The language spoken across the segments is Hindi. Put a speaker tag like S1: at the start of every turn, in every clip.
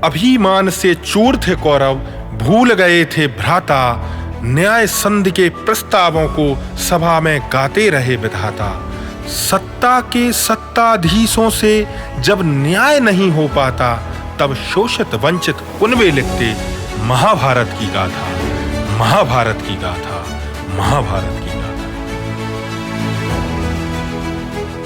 S1: अभिमान से चूर थे कौरव, भूल गए थे भ्राता। न्याय संधि के प्रस्तावों को सभा में गाते रहे विधाता। सत्ता के सत्ताधीशों से जब न्याय नहीं हो पाता, तब शोषित वंचित कुनबे लिखते महाभारत की गाथा, महाभारत की गाथा, महाभारत की गाथा।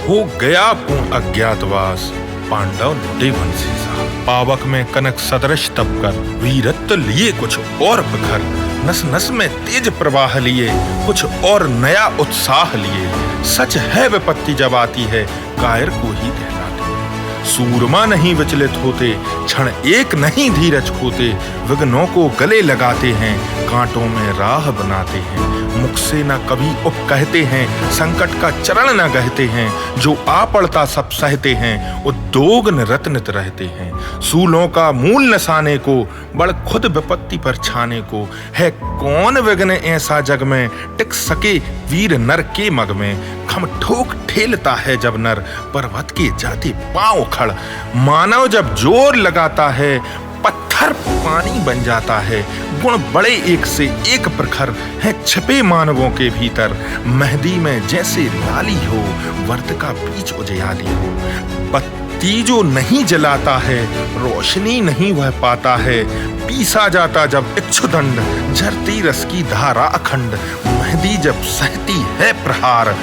S1: हो गया पूर्ण अज्ञातवास, पांडव लौटे वन से साथ। पावक में कनक सदृश तप कर, वीरत्व लिए कुछ और प्रखर। नस नस में तेज प्रवाह लिए, कुछ और नया उत्साह लिए। सच है विपत्ति जब आती है, कायर को ही कहलाते हैं। सूरमा नहीं विचलित होते, क्षण एक नहीं धीरज खोते। विघ्नों को गले लगाते हैं, कांटों में राह बनाते हैं। मुख से न कभी उप कहते हैं, संकट का चरण न गहते हैं। जो आ पड़ता सब सहते हैं, उद्योग निरत नित रहते हैं। सूलों का मूल नसाने को, बड़ खुद विपत्ति पर छाने को। है कौन विघ्न ऐसा जग में, टिक सके वीर नर के मग में। खम ठोक ठेलता है जब नर, पर्वत के जाते पांव खड़। मानव जब जोर लगाता है, पत्थर पानी बन जाता है। गुण बड़े एक से एक प्रखर है छिपे मानवों के भीतर। मेहंदी में जैसे लाली हो, वर्त का बीच उजियाली हो। बत्ती जो नहीं जलाता है, रोशनी नहीं वह पाता है। पीसा जाता जब इक्षुदंड, झरती रस की धारा अखंड। मेहंदी जब सहती है प्रहार,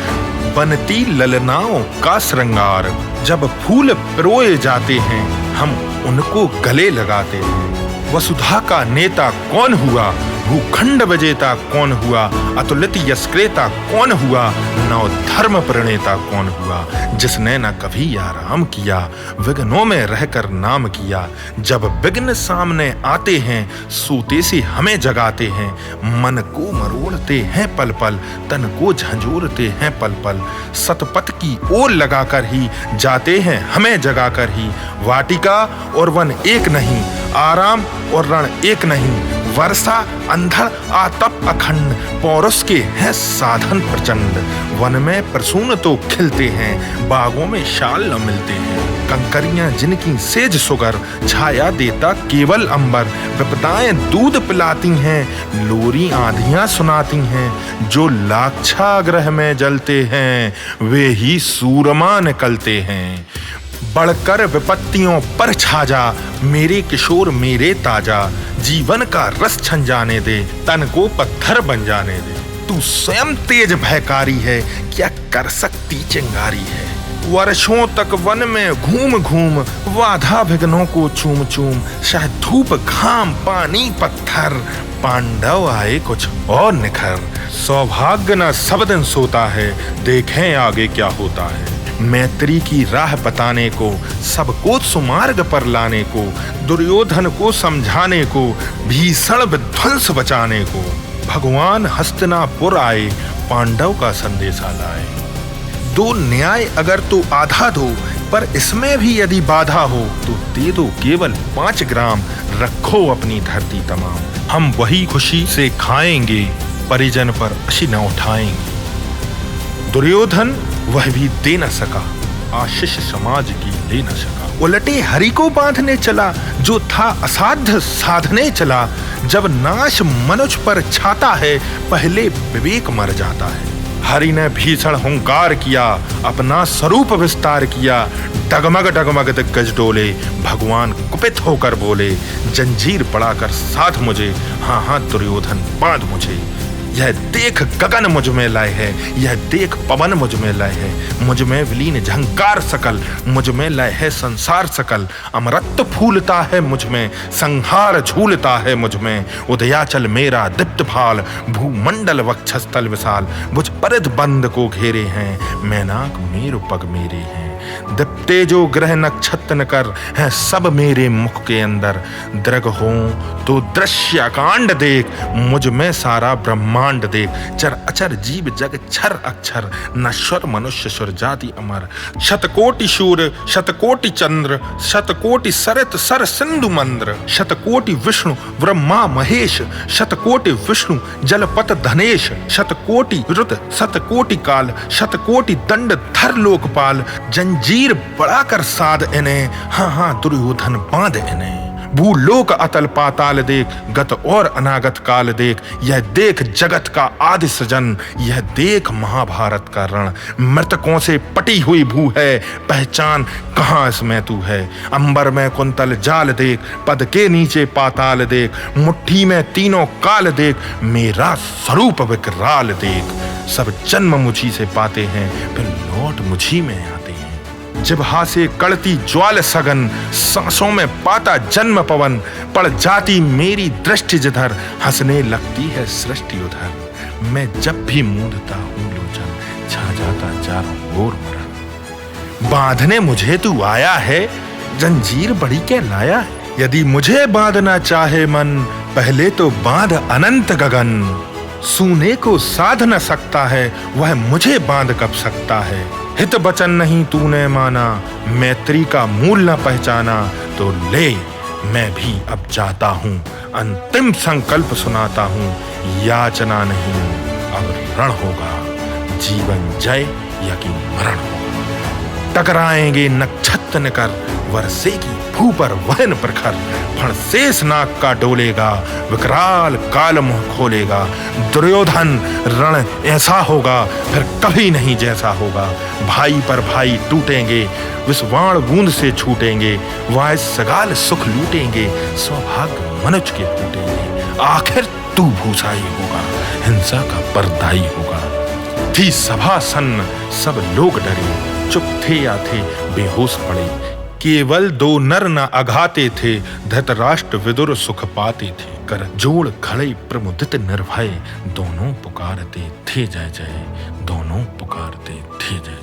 S1: बनती ललनाओं का श्रृंगार। जब फूल पिरोए जाते हैं, हम उनको गले लगाते हैं। वसुधा का नेता कौन हुआ, भूखंड विजेता कौन हुआ। अतुलित यशक्रेता कौन हुआ, नव धर्म प्रणेता कौन हुआ। जिसने न कभी आराम किया, विघ्नों में रहकर नाम किया। जब विघ्न सामने आते हैं, सोते से हमें जगाते हैं। मन को मरोड़ते हैं पल पल, तन को झंझोरते हैं पल पल। सतपथ की ओर लगाकर ही जाते हैं हमें जगाकर ही। वाटिका और वन एक नहीं, आराम और रण एक नहीं। वर्षा अंधड़ आतप अखंड, पौरुष के हैं साधन प्रचंड। वन में प्रसून तो खिलते हैं, बागों में शाल न मिलते हैं। कंकरियां जिनकी सेज सुगर, छाया देता केवल अंबर। विपदाएं दूध पिलाती हैं, लोरी आंधियां सुनाती हैं। जो लाक्षागृह में जलते हैं, वे ही सूरमा निकलते हैं। बढ़कर विपत्तियों पर छा जा, मेरे किशोर मेरे ताजा। जीवन का रस छन जाने दे, तन को पत्थर बन जाने दे। तू स्वयं तेज भयकारी है, क्या कर सकती चिंगारी है। वर्षों तक वन में घूम घूम, बाधा विघ्नों को चूम चूम। शायद धूप घाम पानी पत्थर, पांडव आए कुछ और निखर। सौभाग्य न सब दिन सोता है, देखें आगे क्या होता है। मैत्री की राह बताने को, सबको सुमार्ग पर लाने को। दुर्योधन को समझाने को, भीषण विध्वंस बचाने को। भगवान हस्तिनापुर आए, पांडव का संदेशा लाए। दो न्याय अगर तो आधा दो, पर इसमें भी यदि बाधा हो, तो दे दो केवल 5 ग्राम। रखो अपनी धरती तमाम, हम वही खुशी से खाएंगे। परिजन पर अशी न उठाएंगे। दुर्योधन वह भी दे न सका, आशीष समाज की ले न सका। उलटे हरि को बांधने चला, जो था असाध्य साधने चला। जब नाश मनुष्य पर छाता है, पहले विवेक मर जाता है। हरि ने भीषण हुंकार किया, अपना स्वरूप विस्तार किया। डगमग डगमग दिग्गज डोले, भगवान कुपित होकर बोले। जंजीर पड़ाकर साध मुझे, हाँ हाँ दुर्योधन बांध मुझे। यह देख गगन मुझ में लय है, यह देख पवन मुझ में लय है। मुझ में विलीन झंकार सकल, मुझ में लय है संसार सकल। अमरत्व फूलता है मुझ में, संहार झूलता है मुझ में। उदयाचल मेरा दीप्त भाल, भूमंडल वक्षस्थल विशाल। भुज परिध बंद को घेरे हैं, मैनाक मेरु पग मेरे हैं। दीप्ते जो ग्रह नक्षत्र कर, हैं सब मेरे मुख के अंदर। दृग हो तो दृश्य कांड देख, मुझ में सारा ब्रह्मांड देख। चर अचर जीव जग क्षर अक्षर, नश्वर मनुष्य सुर जाति अमर। शतकोटि शूर शतकोटि चंद्र, शतकोटि सरित सर सिंधु मंद्र। शतकोटि विष्णु ब्रह्मा महेश, शतकोटि विष्णु जलपत धनेश। शतकोटि रुद्र शतकोटि काल, शतकोटि दंड धर लोकपाल। जंजीर बड़ा कर साध इन्हें, हाँ हाँ दुर्योधन बांध इन्हें। भूलोक अतल पाताल देख, गत और अनागत काल देख, यह देख जगत का आदि सृजन, यह देख महाभारत का रण। मृतकों से पटी हुई भू है, पहचान कहाँ इसमें तू है। अंबर में कुंतल जाल देख, पद के नीचे पाताल देख, मुट्ठी में तीनों काल देख, मेरा स्वरूप विकराल देख। सब जन्म मुझी से पाते हैं, फिर लौट मुझी में आते हैं। जिह्वा से कड़ती ज्वाल सघन, सांसों में पाता जन्म पवन, पड़ जाती मेरी दृष्टि जिधर, हंसने लगती है सृष्टि उधर। मैं जब भी मूंदता हूँ लोचन, छा जाता चारों ओर मरण। बांधने मुझे तू आया है, जंजीर बड़ी क्या लाया है। यदि मुझे बांधना चाहे मन, पहले तो बांध अनंत गगन। सूने को साध न सकता है, वह मुझे बांध कब सकता है। हित वचन नहीं तूने माना, मैत्री का मूल न पहचाना, तो ले मैं भी अब जाता हूँ। अंतिम संकल्प सुनाता हूँ, याचना नहीं अब रण होगा। जीवन जय या कि मरण होगा। टकराएंगे नक्षत्र निकर, वर्षेगी भू पर वहन प्रखर। फण शेष नाग का डोलेगा, विकराल काल मुंह खोलेगा। दुर्योधन रण ऐसा होगा, फिर कभी नहीं जैसा होगा। भाई पर भाई टूटेंगे, विषवाण बूंद से छूटेंगे। वाय सगाल सुख लूटेंगे, सौभाग्य मनुज के फूटेंगे। आखिर तू भूसाई होगा, हिंसा का परदाई होगा। थी सभा सन्न, सब लोग डरे, चुप थे या थे बेहोश पड़े। केवल दो नर न अघाते थे, धृतराष्ट्र विदुर सुख पाते थे। कर जोड़ खड़े प्रमुदित निर्भय, दोनों पुकारते थे जय जय, दोनों पुकारते थे जय।